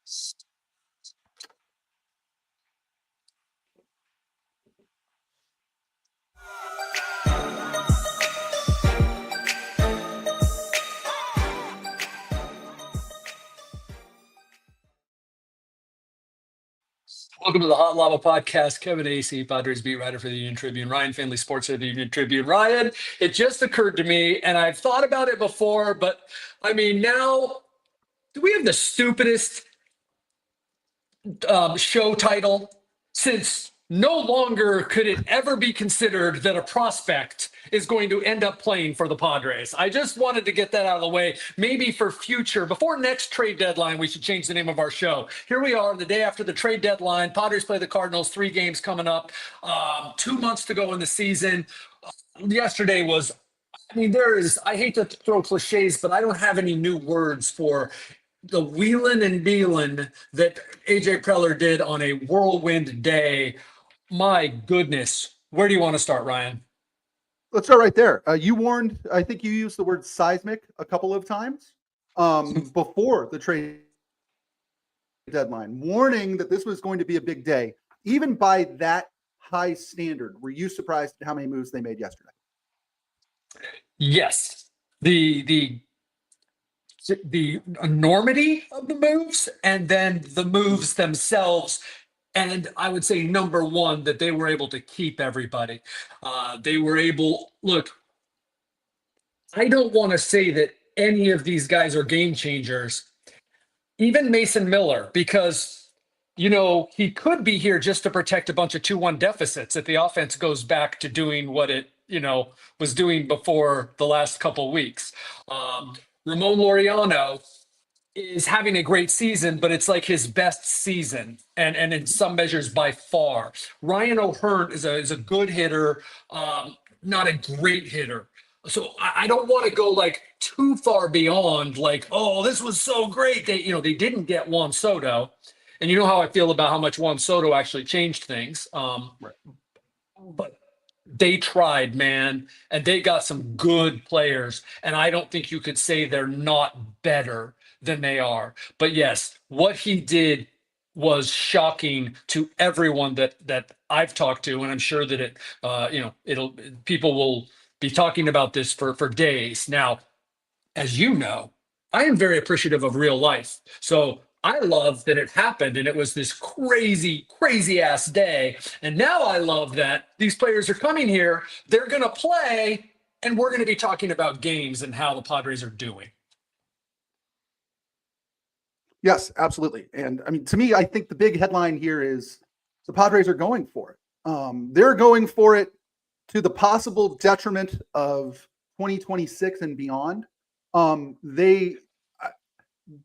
Welcome to the Hot Lava Podcast. Kevin Acee, Padres beat writer for the Union-Tribune. Ryan Finley, sports editor of the Union-Tribune. Ryan, it just occurred to me, and I've thought about it before, but I mean, now, do we have the stupidest show title? Since no longer could it ever be considered that a prospect is going to end up playing for the Padres. I just wanted to get that out of the way. Maybe for future, before next trade deadline, we should change the name of our show. Here we are, the day after the trade deadline. Padres play the Cardinals, 3 games coming up, 2 months to go in the season. Yesterday was, I mean, I hate to throw cliches, but I don't have any new words for the wheeling and dealing that AJ Preller did on a whirlwind day. My goodness. Where do you want to start, Ryan? Let's start right there. You warned, I think you used the word seismic a couple of times before the trade deadline, warning that this was going to be a big day. Even by that high standard, were you surprised at how many moves they made yesterday? Yes. The enormity of the moves, and then the moves themselves. And I would say, number one, that they were able to keep everybody. They were able, look, I don't want to say that any of these guys are game changers, even Mason Miller, because, you know, he could be here just to protect a bunch of 2-1 deficits if the offense goes back to doing what it, was doing before the last couple weeks. Ramon Laureano is having a great season, but it's like his best season, and in some measures by far. Ryan O'Hearn is a good hitter, not a great hitter. So I don't want to go like too far beyond like, oh, this was so great. They didn't get Juan Soto, and you know how I feel about how much Juan Soto actually changed things. Right. But they tried, man, and they got some good players, and I don't think you could say they're not better than they are. But yes, what he did was shocking to everyone that I've talked to, and I'm sure that people will be talking about this for days. Now, as you know, I am very appreciative of real life. So I love that it happened and it was this crazy, crazy ass day. And now I love that these players are coming here, they're going to play, and we're going to be talking about games and how the Padres are doing. Yes, absolutely. And I mean, to me, I think the big headline here is the Padres are going for it. They're going for it to the possible detriment of 2026 and beyond.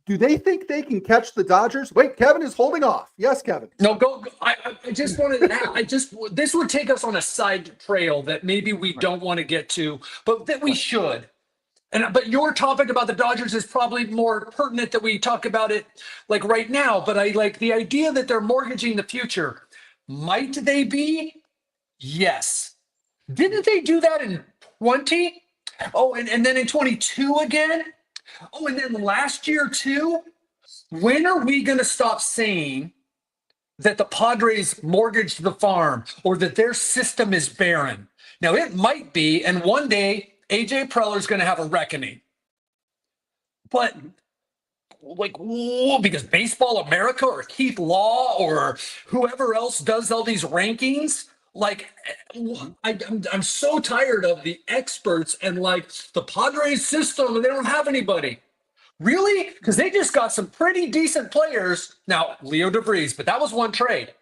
Do they think they can catch the Dodgers? Wait, Kevin is holding off. Yes, Kevin. No, go. I just wanted to this would take us on a side trail that maybe we don't want to get to, but that we should. But your topic about the Dodgers is probably more pertinent that we talk about it like right now. But I like the idea that they're mortgaging the future. Might they be? Yes. Didn't they do that in 20? Oh, and then in 22 again? Oh, and then last year too? When are we going to stop saying that the Padres mortgaged the farm or that their system is barren? Now, it might be, and one day AJ Preller is going to have a reckoning. But, because Baseball America or Keith Law or whoever else does all these rankings, I'm so tired of the experts and the Padres system, and they don't have anybody. Really? Because they just got some pretty decent players. Now, Leo DeVries, but that was one trade.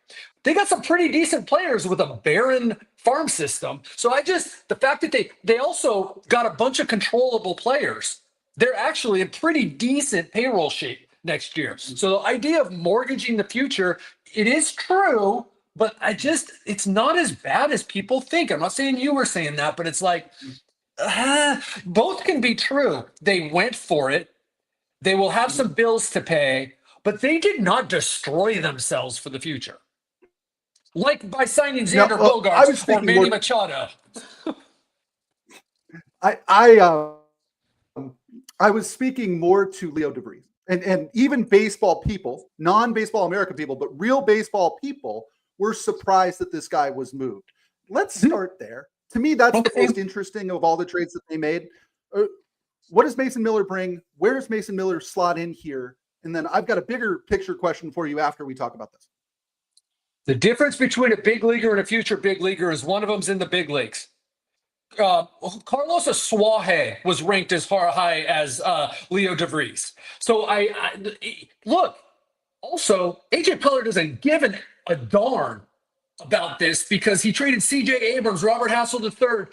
They got some pretty decent players with a barren farm system. So the fact that they also got a bunch of controllable players, they're actually in pretty decent payroll shape next year. So the idea of mortgaging the future, it is true, but it's not as bad as people think. I'm not saying you were saying that, but it's both can be true. They went for it. They will have some bills to pay, but they did not destroy themselves for the future. Like by signing Xander Bogaerts or Manny Machado. I was speaking more to Leo DeVries. and even baseball people, non-baseball American people, but real baseball people were surprised that this guy was moved. Let's start there. To me, that's the most interesting of all the trades that they made. What does Mason Miller bring? Where does Mason Miller slot in here? And then I've got a bigger picture question for you after we talk about this. The difference between a big leaguer and a future big leaguer is one of them's in the big leagues. Carlos Asuaje was ranked as far high as Leo DeVries. So I look. Also, AJ Preller doesn't give a darn about this because he traded C.J. Abrams, Robert Hassel III,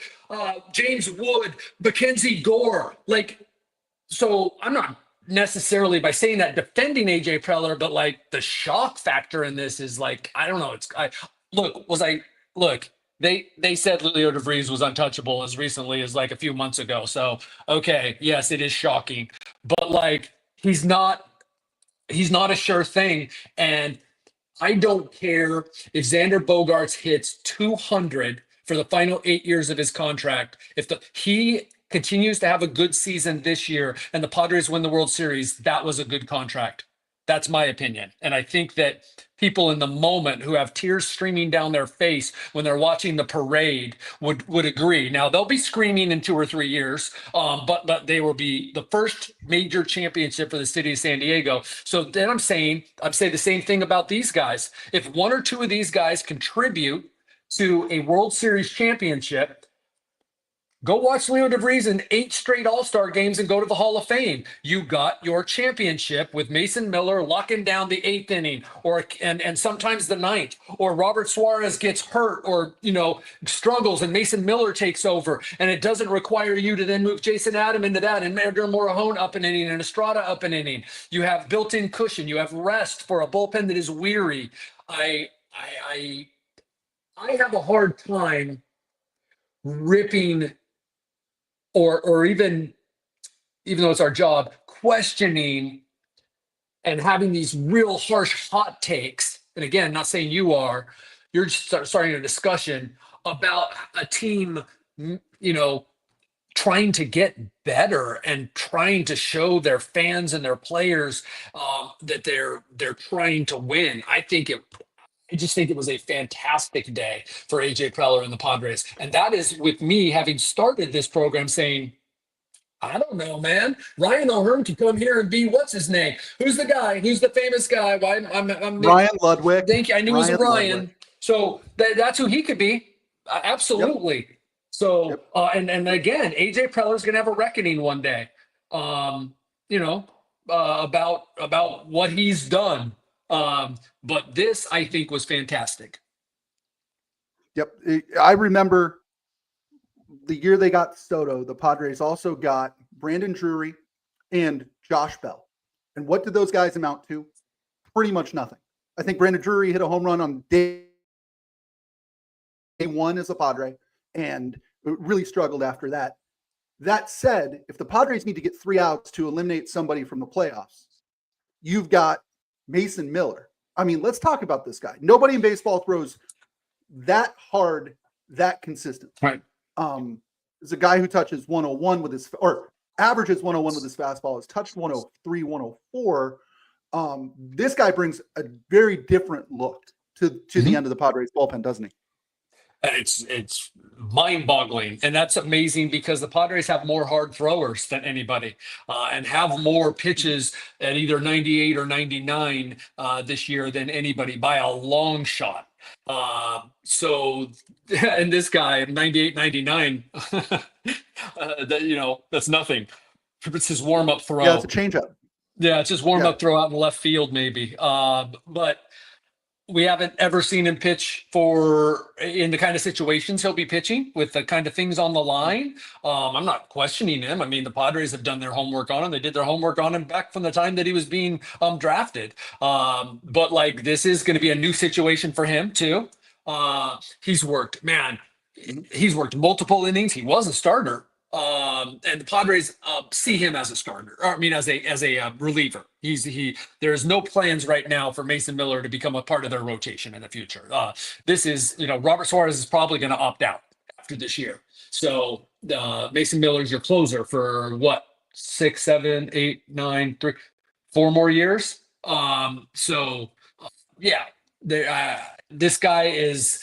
James Wood, Mackenzie Gore. So I'm not necessarily by saying that defending AJ Preller, but the shock factor in this is I don't know. They said Leo DeVries was untouchable as recently as a few months ago. So okay, yes, it is shocking, but he's not a sure thing. And I don't care if Xander Bogaerts hits 200 for the final 8 years of his contract. If he continues to have a good season this year and the Padres win the World Series, that was a good contract. That's my opinion. And I think that people in the moment who have tears streaming down their face when they're watching the parade would agree. Now, they'll be screaming in 2 or 3 years, but they will be the first major championship for the city of San Diego. So then I'm saying the same thing about these guys. If 1 or 2 of these guys contribute to a World Series championship, go watch Leo DeVries in 8 straight All-Star games and go to the Hall of Fame. You got your championship with Mason Miller locking down the 8th inning and sometimes the 9th, or Robert Suarez gets hurt or, struggles and Mason Miller takes over. And it doesn't require you to then move Jason Adam into that and Edgar Morajón up an inning and Estrada up an inning. You have built-in cushion. You have rest for a bullpen that is weary. I have a hard time ripping or even though it's our job, questioning and having these real harsh hot takes. And again, not saying you are, you're just starting a discussion about a team, trying to get better and trying to show their fans and their players that they're trying to win. I just think it was a fantastic day for AJ Preller and the Padres. And that is with me having started this program saying, I don't know, man. Ryan O'Hearn could come here and be what's his name? Who's the guy? Who's the famous guy? I'm Ryan Ludwig. Thank you. I knew it was Ryan. So that's who he could be. Absolutely. Yep. So and again, AJ Preller is going to have a reckoning one day. About what he's done. But this, I think, was fantastic. Yep. I remember the year they got Soto, the Padres also got Brandon Drury and Josh Bell. And what did those guys amount to? Pretty much nothing. I think Brandon Drury hit a home run on day 1 as a Padre and really struggled after that. That said, if the Padres need to get 3 outs to eliminate somebody from the playoffs, you've got Mason Miller. I mean, let's talk about this guy. Nobody in baseball throws that hard, that consistent. Right. There's a guy who touches 101 with his, or averages 101 with his fastball, has touched 103, 104. This guy brings a very different look to the end of the Padres bullpen, doesn't he? It's mind-boggling, and that's amazing because the Padres have more hard throwers than anybody, and have more pitches at either 98 or 99 this year than anybody by a long shot. So, and this guy 98, 99, that's nothing. It's his warm-up throw. Yeah, it's a changeup. Yeah, it's just warm-up throw out in left field, maybe. But we haven't ever seen him pitch in the kind of situations he'll be pitching with the kind of things on the line. I'm not questioning him. I mean, the Padres have done their homework on him. They did their homework on him back from the time that he was being drafted. But this is going to be a new situation for him too. He's worked multiple innings. He was a starter. And the Padres see him as a starter, or I mean, as a reliever. There's no plans right now for Mason Miller to become a part of their rotation in the future. This is, Robert Suarez is probably going to opt out after this year. So Mason Miller is your closer for what, 6, 7, 8, 9, 3, 4 more years. So yeah, this guy is.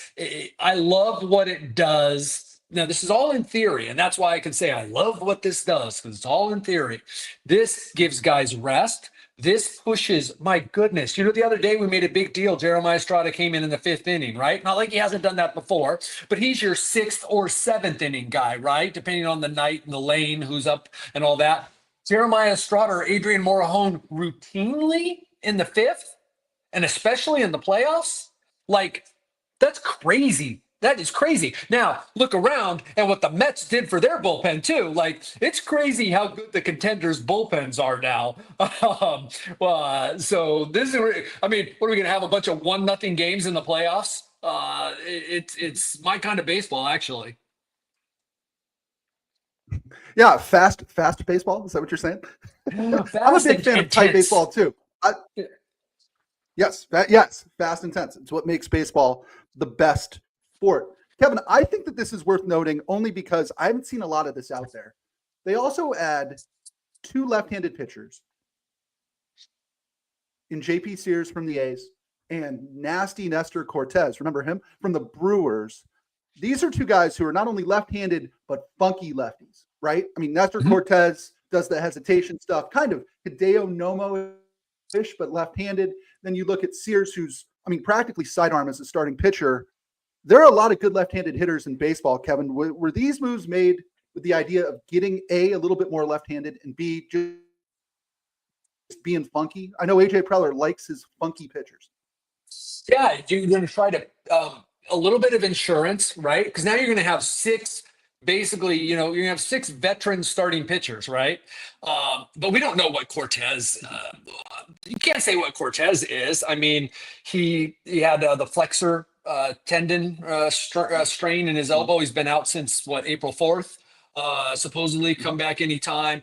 I love what it does. Now, this is all in theory, and that's why I can say I love what this does because it's all in theory. This gives guys rest. This pushes. My goodness, the other day we made a big deal. Jeremiah Estrada came in the 5th inning, right? Not like he hasn't done that before, but he's your 6th or 7th inning guy, right? Depending on the night and the lane, who's up, and all that. Jeremiah Estrada or Adrian Morejon routinely in the 5th and especially in the playoffs, like that's crazy. That is crazy. Now look around and what the Mets did for their bullpen too. Like it's crazy how good the contenders' bullpens are now. So this is. I mean, what are we going to have a bunch of 1-0 games in the playoffs? It's my kind of baseball, actually. Yeah, fast baseball. Is that what you're saying? I'm a big fan of tight baseball too. Yes, fast, intense. It's what makes baseball the best sport. Kevin, I think that this is worth noting only because I haven't seen a lot of this out there. They also add 2 left-handed pitchers in JP Sears from the A's and nasty Nestor Cortez. Remember him from the Brewers. These are 2 guys who are not only left-handed, but funky lefties, right? I mean, Nestor Cortez does the hesitation stuff, kind of Hideo Nomo-ish, but left-handed. Then you look at Sears, who's, practically sidearm as a starting pitcher. There are a lot of good left-handed hitters in baseball, Kevin. Were these moves made with the idea of getting a little bit more left-handed and B, just being funky? I know AJ Preller likes his funky pitchers. Yeah, you're going to try to a little bit of insurance, right? Because now you're going to have 6. Basically, you're going to have 6 veteran starting pitchers, right? But we don't know what Cortez. You can't say what Cortez is. I mean, he had the flexor tendon strain in his elbow. He's been out since April 4th. Supposedly come back anytime.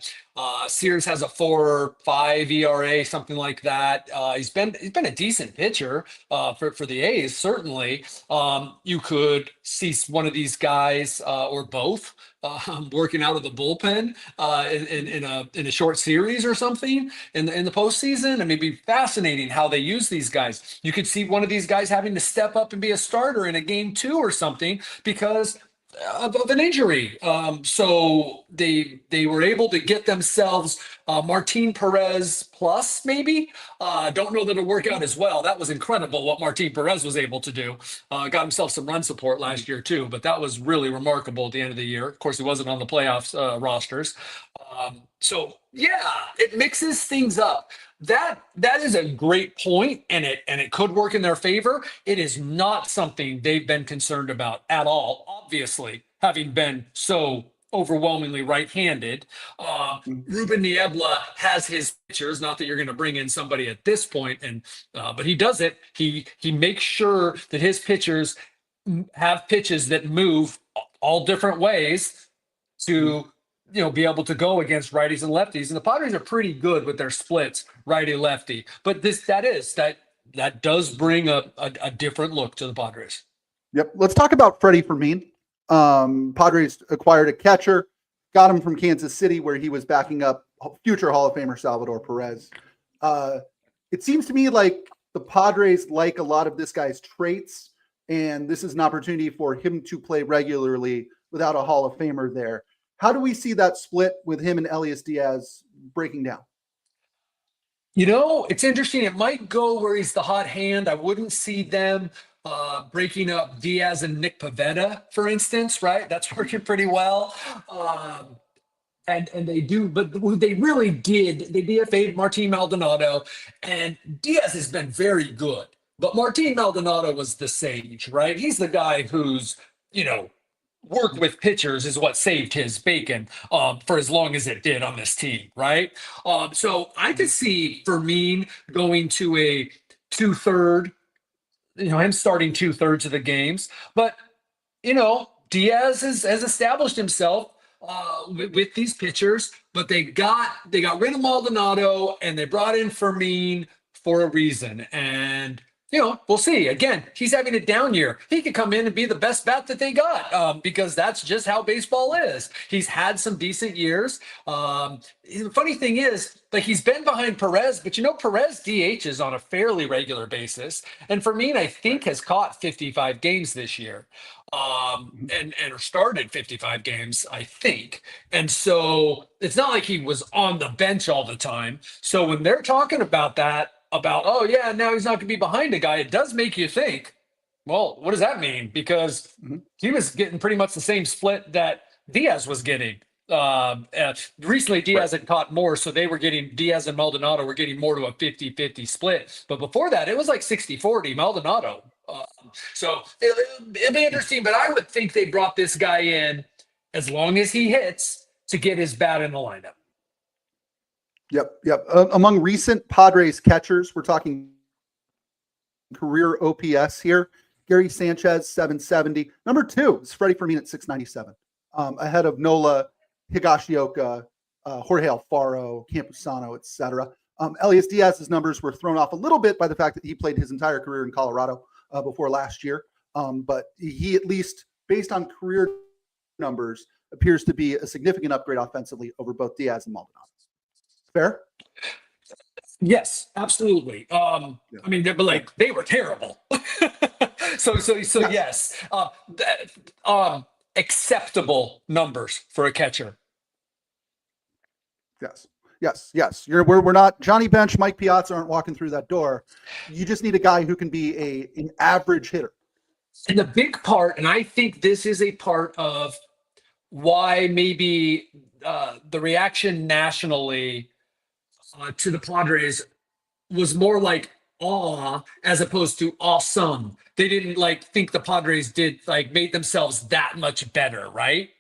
Sears has a 4.5 ERA, something like that. He's been a decent pitcher for the A's. Certainly, you could see one of these guys or both working out of the bullpen in a short series or something in the postseason. And it'd be fascinating how they use these guys. You could see one of these guys having to step up and be a starter in a game 2 or something because of an injury. So they were able to get themselves Martin Perez plus, maybe. Don't know that it'll work out as well. That was incredible what Martin Perez was able to do. Got himself some run support last year too, but that was really remarkable at the end of the year. Of course, he wasn't on the playoffs rosters. So yeah, it mixes things up. That is a great point, and it could work in their favor. It is not something they've been concerned about at all. Obviously, having been so overwhelmingly right-handed, Ruben Niebla has his pitchers. Not that you're going to bring in somebody at this point, but he does it. He makes sure that his pitchers have pitches that move all different ways to be able to go against righties and lefties. And the Padres are pretty good with their splits, righty lefty. But that does bring a different look to the Padres. Yep. Let's talk about Freddie Fermin. Padres acquired a catcher, got him from Kansas City, where he was backing up future Hall of Famer Salvador Perez. It seems to me like the Padres like a lot of this guy's traits, and this is an opportunity for him to play regularly without a Hall of Famer there. How do we see that split with him and Elias Diaz breaking down? It's interesting. It might go where he's the hot hand. I wouldn't see them breaking up Diaz and Nick Pivetta, for instance, right? That's working pretty well. And they do, but they really did. They DFA'd Martin Maldonado, and Diaz has been very good. But Martin Maldonado was the sage, right? He's the guy who's, work with pitchers is what saved his bacon for as long as it did on this team, right? So I could see Fermin going to a 2/3, him starting 2/3 of the games. But, Diaz has established himself with these pitchers, but they got rid of Maldonado and they brought in Fermin for a reason. And we'll see. Again, he's having a down year. He could come in and be the best bat that they got because that's just how baseball is. He's had some decent years. The funny thing is, like he's been behind Perez, but Perez DHs on a fairly regular basis, and Fermin I think has caught 55 games this year, and started 55 games I think, and so it's not like he was on the bench all the time. So when they're talking about that, about, oh yeah, now he's not going to be behind a guy, it does make you think, well, what does that mean? Because he was getting pretty much the same split that Diaz was getting. Recently, Diaz had caught more, so they were getting, Diaz and Maldonado were getting more to a 50-50 split. But before that, it was like 60-40 Maldonado. So it'll be interesting, but I would think they brought this guy in as long as he hits to get his bat in the lineup. Yep. Among recent Padres catchers, we're talking career OPS here. Gary Sanchez, 770. Number 2 is Freddie Fermin at 697, ahead of Nola, Higashioka, Jorge Alfaro, Campusano, etc. Elias Diaz's numbers were thrown off a little bit by the fact that he played his entire career in Colorado before last year. But he, at least based on career numbers, appears to be a significant upgrade offensively over both Diaz and Maldonado. Fair? Yes, absolutely. I mean, but they were terrible. so yes. Acceptable numbers for a catcher. Yes. We're not Johnny Bench, Mike Piazza aren't walking through that door. You just need a guy who can be an average hitter. And the big part, and I think this is a part of why maybe the reaction nationally to the Padres was more like awe as opposed to awesome. They didn't think the Padres did made themselves that much better, right?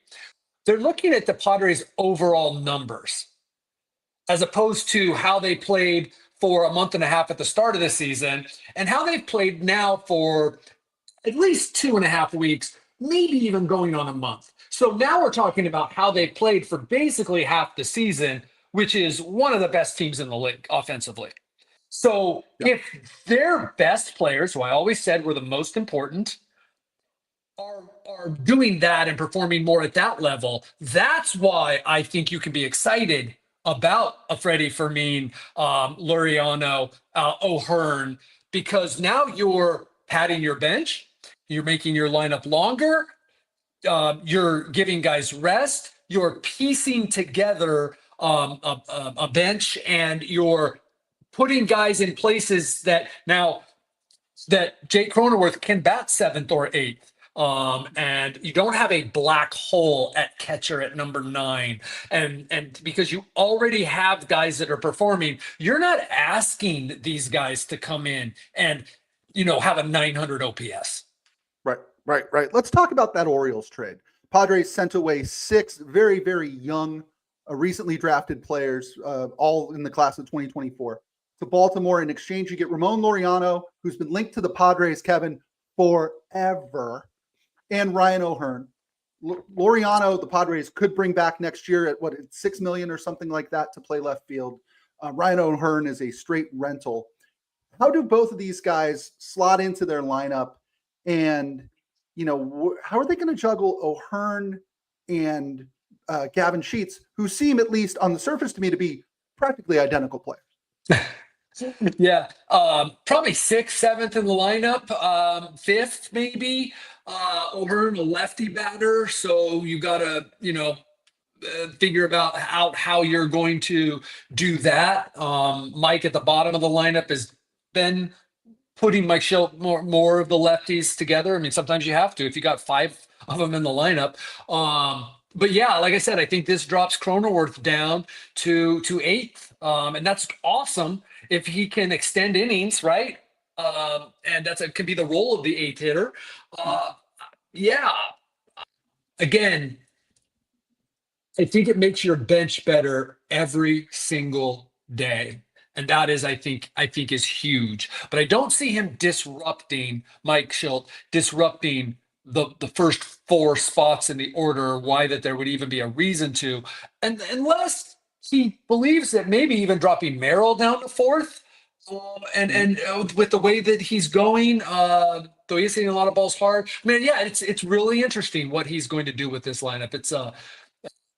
They're looking at the Padres overall numbers as opposed to how they played for a month and a half at the start of the season and how they've played now for at least 2.5 weeks, maybe even going on a month. So now we're talking about how they played for basically half the season, which is one of the best teams in the league offensively. So if their best players, who I always said were the most important, are doing that and performing more at that level, that's why I think you can be excited about a Freddie Fermin, Laureano, O'Hearn, because now you're padding your bench, you're making your lineup longer, you're giving guys rest, you're piecing together a bench, and you're putting guys in places that now that Jake Cronenworth can bat 7th or 8th. And you don't have a black hole at catcher at number 9. And because you already have guys that are performing, you're not asking these guys to come in and, have a 900 OPS. Right. Let's talk about that Orioles trade. Padres sent away 6 very, very young, recently drafted players, all in the class of 2024, to Baltimore. In exchange, you get Ramon Laureano, who's been linked to the Padres, Kevin, forever, and Ryan O'Hearn. Laureano, the Padres could bring back next year at $6 million or something like that to play left field. Ryan O'Hearn is a straight rental. How do both of these guys slot into their lineup? And, how are they going to juggle O'Hearn and Gavin Sheets, who seem, at least on the surface to me, to be practically identical players? Yeah, probably 6th, 7th in the lineup, 5th maybe. O'Hearn, a lefty batter, so you got to, figure out how you're going to do that. Mike at the bottom of the lineup has been putting Mike Schilt more of the lefties together. I mean, sometimes you have to if you got 5 of them in the lineup. But yeah, like I said, I think this drops Cronenworth down to 8th, and that's awesome if he can extend innings, right? And can be the role of the 8th hitter. Yeah. Again, I think it makes your bench better every single day. And that is, I think is huge. But I don't see him disrupting Mike Schilt, disrupting the first 4 spots in the order, why that there would even be a reason to. And unless he believes that maybe even dropping Merrill down to 4th Mhm. With the way that he's going, though he's hitting a lot of balls hard. I mean, yeah, it's really interesting what he's going to do with this lineup.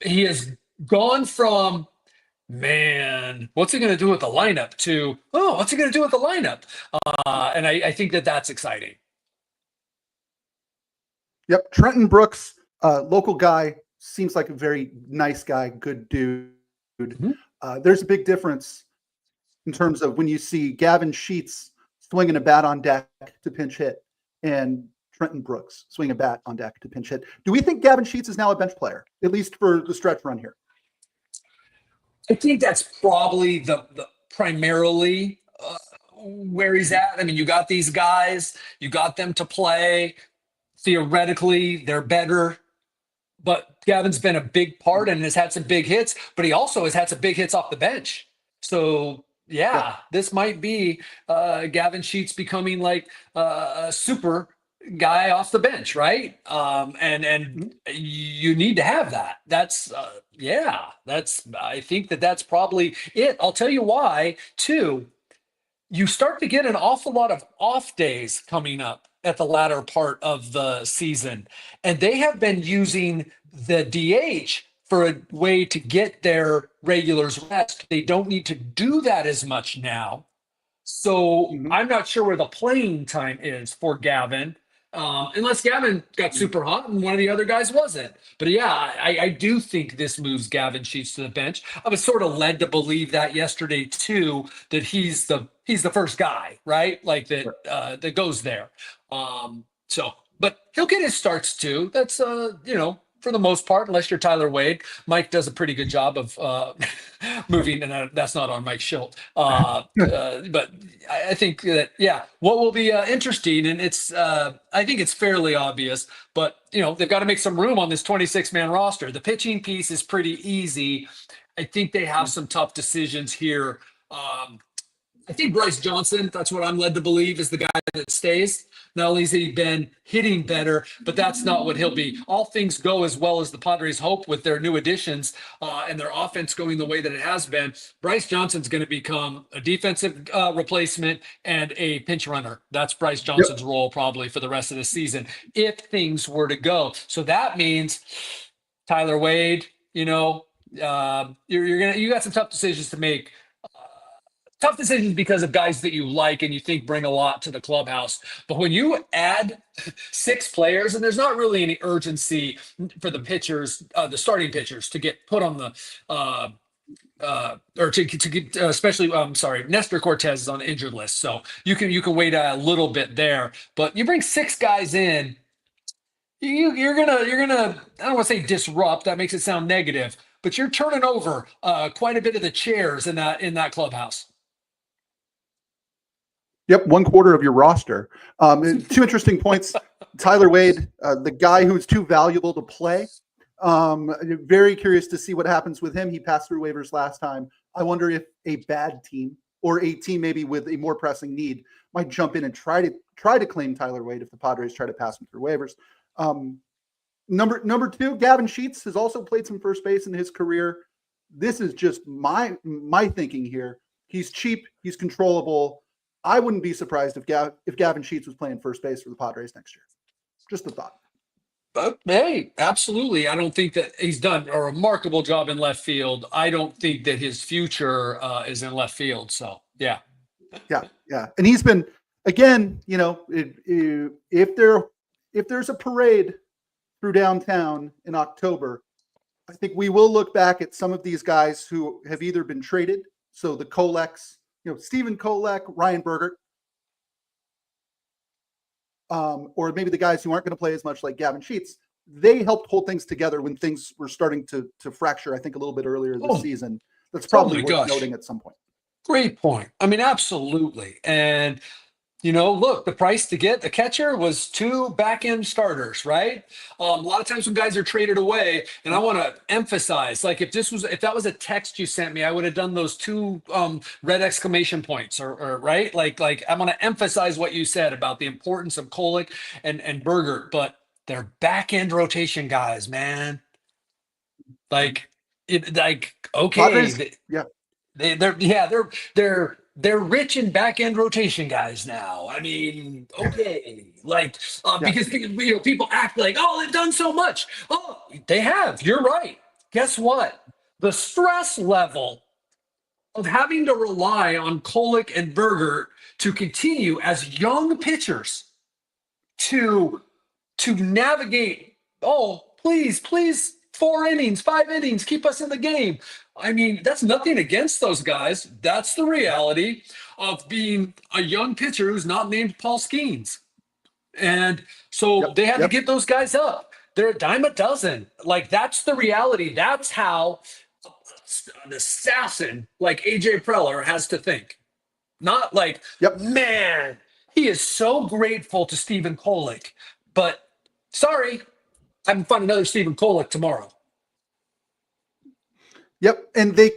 He has gone from, man, what's he going to do with the lineup to, oh, what's he going to do with the lineup? And I think that that's exciting. Yep. Trenton Brooks, local guy, seems like a very nice guy, good dude. Mhm. There's a big difference in terms of when you see Gavin Sheets swinging a bat on deck to pinch hit and Trenton Brooks swinging a bat on deck to pinch hit. Do we think Gavin Sheets is now a bench player, at least for the stretch run here? I think that's probably the primarily where he's at. I mean, you got these guys, you got them to play. Theoretically, they're better, but Gavin's been a big part and has had some big hits, but he also has had some big hits off the bench. So Yep. yeah, this might be Gavin Sheets becoming like a super guy off the bench, right? And Mhm. you need to have that. That's yeah, that's I think that that's probably it. I'll tell you why too. You start to get an awful lot of off days coming up at the latter part of the season. And they have been using the DH for a way to get their regulars rest. They don't need to do that as much now. So Mhm. I'm not sure where the playing time is for Gavin, unless Gavin got Mhm. super hot and one of the other guys wasn't. But yeah, I do think this moves Gavin Sheets to the bench. I was sort of led to believe that yesterday too, that he's the first guy, right? Like that Right. that goes there. So, but he'll get his starts too. That's for the most part, unless you're Tyler Wade. Mike does a pretty good job of moving, and that's not on Mike Schilt. But I think that yeah, what will be interesting, and I think it's fairly obvious, but they've got to make some room on this 26-man roster. The pitching piece is pretty easy. I think they have some tough decisions here. Um, I think Bryce Johnson, that's what I'm led to believe, is the guy that stays. Not only has he been hitting better, but that's not what he'll be. All things go as well as the Padres hope with their new additions and their offense going the way that it has been. Bryce Johnson's going to become a defensive replacement and a pinch runner. That's Bryce Yep. Johnson's role probably for the rest of the season if things were to go. So that means Tyler Wade, you got some tough decisions to make, tough decisions because of guys that you like and you think bring a lot to the clubhouse. But when you add six players, and there's not really any urgency for the pitchers, the starting pitchers, to get put on the or to get especially I'm sorry, Nestor Cortez is on the injured list, so you can wait a little bit there. But you bring six guys in, you're gonna I don't want to say disrupt. That makes it sound negative, but you're turning over quite a bit of the chairs in that clubhouse. Yep. 1/4 of your roster. Two interesting points. Tyler Wade, the guy who's too valuable to play. Very curious to see what happens with him. He passed through waivers last time. I wonder if a bad team or a team maybe with a more pressing need might jump in and try to claim Tyler Wade if the Padres try to pass him through waivers. Um, number two, Gavin Sheets has also played some first base in his career. This is just my thinking here. He's cheap. He's controllable. I wouldn't be surprised if Gavin Sheets was playing first base for the Padres next year. Just a thought. But hey, absolutely. I don't think that he's done a remarkable job in left field. I don't think that his future is in left field. So yeah. Yeah, yeah. And he's been again. If there's a parade through downtown in October, I think we will look back at some of these guys who have either been traded. So the Kolex, Stephen Kolek, Ryan Bergert, or maybe the guys who aren't going to play as much, like Gavin Sheets. They helped hold things together when things were starting to fracture. I think a little bit earlier this Oh, season. That's oh probably my worth gosh. noting at some point. Great point. I mean, absolutely. And look, the price to get a catcher was two back end starters, right? A lot of times when guys are traded away, and I want to emphasize, like if that was a text you sent me, I would have done those two red exclamation points, or right, like I want to emphasize what you said about the importance of Kolick and Berger, but they're back end rotation guys, man. Like okay, Padres, yeah, they're yeah they're they're rich in back end rotation guys now. I mean, okay, like because people act like, oh, they've done so much. Oh, they have. You're right. Guess what? The stress level of having to rely on Kolick and Berger to continue as young pitchers to navigate. Oh, please, 4 innings, 5 innings, keep us in the game. I mean, that's nothing against those guys. That's the reality of being a young pitcher who's not named Paul Skeens. And so they had to get those guys up. They're a dime a dozen. Like, that's the reality. That's how an assassin like AJ Preller has to think. Not like, man, he is so grateful to Stephen Kolick, but sorry, I can find another Stephen Kolick tomorrow. Yep. And they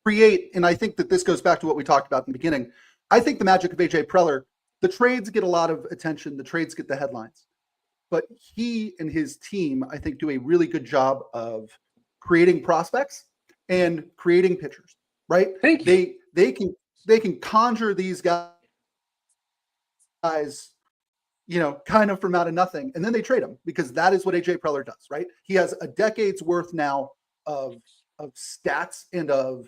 create, and I think that this goes back to what we talked about in the beginning. I think the magic of AJ Preller, the trades get a lot of attention. The trades get the headlines. But he and his team, I think, do a really good job of creating prospects and creating pitchers, right? Thank you. They can conjure these guys, kind of from out of nothing, and then they trade them because that is what AJ Preller does, right? He has a decade's worth now of stats and of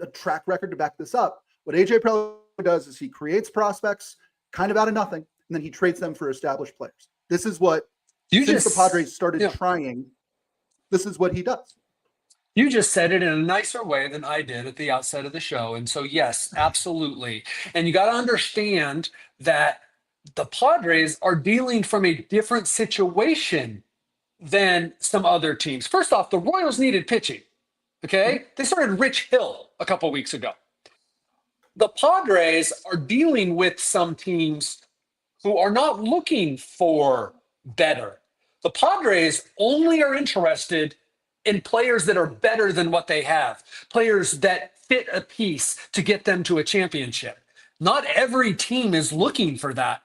a track record to back this up. What AJ Preller does is he creates prospects kind of out of nothing, and then he trades them for established players. This is what, since the Padres started trying, this is what he does. You just said it in a nicer way than I did at the outset of the show. And so, yes, absolutely. And you got to understand that the Padres are dealing from a different situation than some other teams. First off, the Royals needed pitching. Okay. They started Rich Hill a couple weeks ago. The Padres are dealing with some teams who are not looking for better. The Padres only are interested in players that are better than what they have, players that fit a piece to get them to a championship. Not every team is looking for that.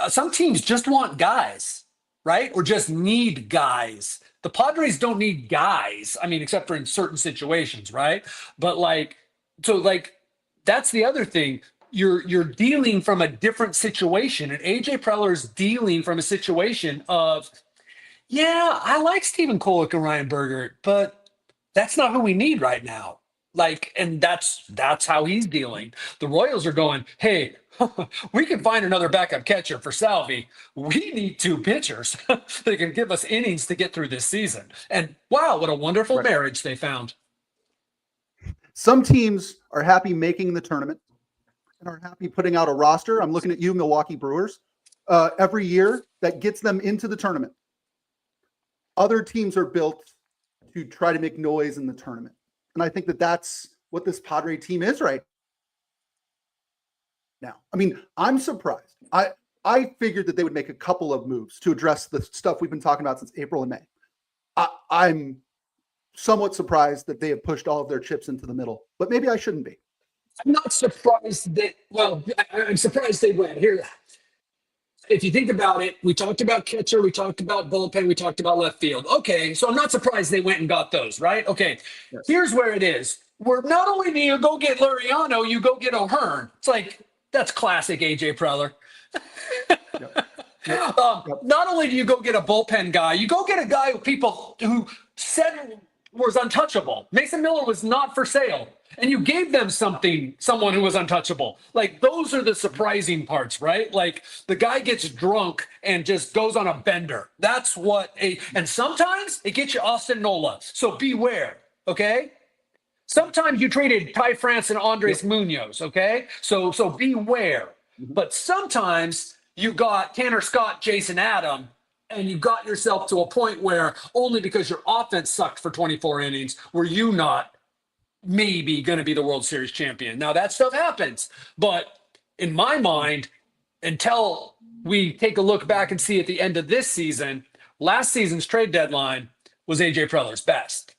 Some teams just want guys, right? Or just need guys. The Padres don't need guys. I mean, except for in certain situations, right? But that's the other thing. You're dealing from a different situation, and AJ Preller's dealing from a situation of, yeah, I like Stephen Kolick and Ryan Berger, but that's not who we need right now. And that's how he's dealing. The Royals are going, hey, we can find another backup catcher for Salvi. We need 2 pitchers that can give us innings to get through this season. And wow, what a wonderful marriage they found. Some teams are happy making the tournament and are happy putting out a roster. I'm looking at you, Milwaukee Brewers, every year that gets them into the tournament. Other teams are built to try to make noise in the tournament. And I think that that's what this Padre team is right now. I mean, I'm surprised. I figured that they would make a couple of moves to address the stuff we've been talking about since April and May. I'm somewhat surprised that they have pushed all of their chips into the middle, but maybe I shouldn't be. I'm not surprised I'm surprised they went here. If you think about it, we talked about catcher, we talked about bullpen, we talked about left field. Okay, so I'm not surprised they went and got those, right? Okay, Here's where it is. Where not only do you go get Luriano, you go get O'Hearn. It's like, that's classic AJ Preller. Not only do you go get a bullpen guy, you go get a guy who said was untouchable. Mason Miller was not for sale. And you gave them someone who was untouchable. Those are the surprising parts, right? The guy gets drunk and just goes on a bender. That's and sometimes it gets you Austin Nola. So beware, okay? Sometimes you traded Ty France and Andres Munoz, okay? So beware. But sometimes you got Tanner Scott, Jason Adam, and you got yourself to a point where only because your offense sucked for 24 innings were you not maybe going to be the World Series champion. Now, that stuff happens. But in my mind, until we take a look back and see at the end of this season, last season's trade deadline was AJ Preller's best.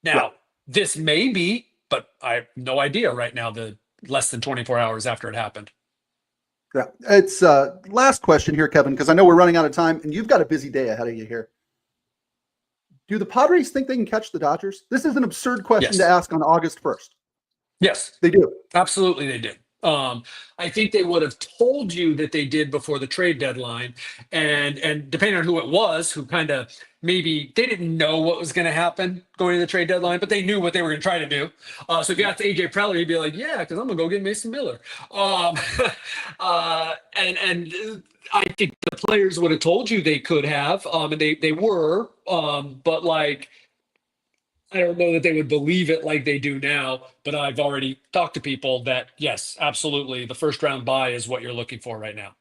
Now, this may be, but I have no idea right now, the less than 24 hours after it happened. Yeah, it's last question here, Kevin, because I know we're running out of time, and you've got a busy day ahead of you here. Do the Padres think they can catch the Dodgers? This is an absurd question to ask on August 1st. Yes, They do. absolutely they did. I think they would have told you that they did before the trade deadline, and depending on who it was, who kind of maybe they didn't know what was going to happen going to the trade deadline, but they knew what they were going to try to do. So if you asked AJ Preller, he'd be like, "Yeah, because I'm going to go get Mason Miller." Um, and I think the players would have told you they could have, and they were, but like I don't know that they would believe it like they do now, but I've already talked to people that yes, absolutely, the first round buy is what you're looking for right now.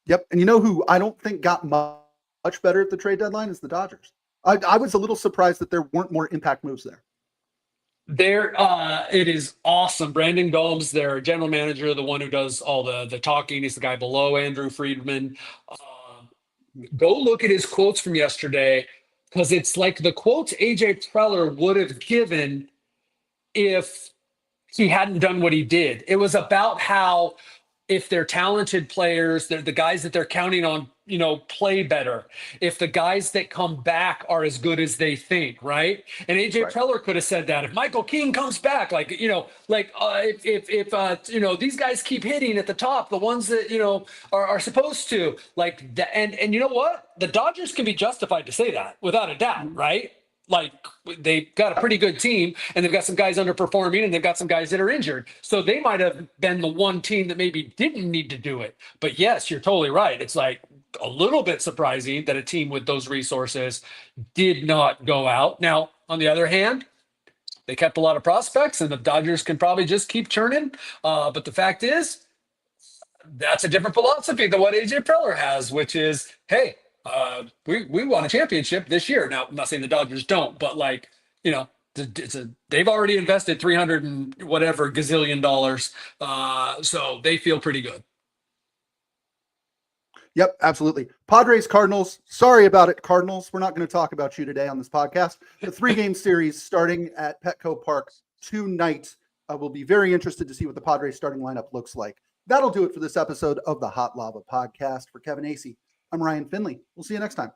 Yep. And you know who I don't think got much better at the trade deadline is the Dodgers. I was a little surprised that there weren't more impact moves there. There, it is awesome. Brandon Gomes, their general manager, the one who does all the talking, he's the guy below Andrew Friedman. Go look at his quotes from yesterday because it's like the quotes AJ Preller would have given if he hadn't done what he did. It was about how if they're talented players, they're the guys that they're counting on, play better. If the guys that come back are as good as they think, right? And AJ Right. Preller could have said that if Michael King comes back, if these guys keep hitting at the top, the ones that are supposed to, like that, and you know what? The Dodgers can be justified to say that without a doubt, right? Like they've got a pretty good team and they've got some guys underperforming and they've got some guys that are injured. So they might have been the one team that maybe didn't need to do it. But yes, you're totally right. It's like a little bit surprising that a team with those resources did not go out. Now, on the other hand, they kept a lot of prospects and the Dodgers can probably just keep churning. But the fact is, that's a different philosophy than what AJ Preller has, which is, hey, we won a championship this year. Now, I'm not saying the Dodgers don't, but like, they've already invested 300 and whatever gazillion dollars, so they feel pretty good. Yep, absolutely. Padres, Cardinals. Sorry about it, Cardinals. We're not going to talk about you today on this podcast. The 3-game series starting at Petco Park tonight. We'll be very interested to see what the Padres starting lineup looks like. That'll do it for this episode of the Hot Lava Podcast. For Kevin Acee, I'm Ryan Finley. We'll see you next time.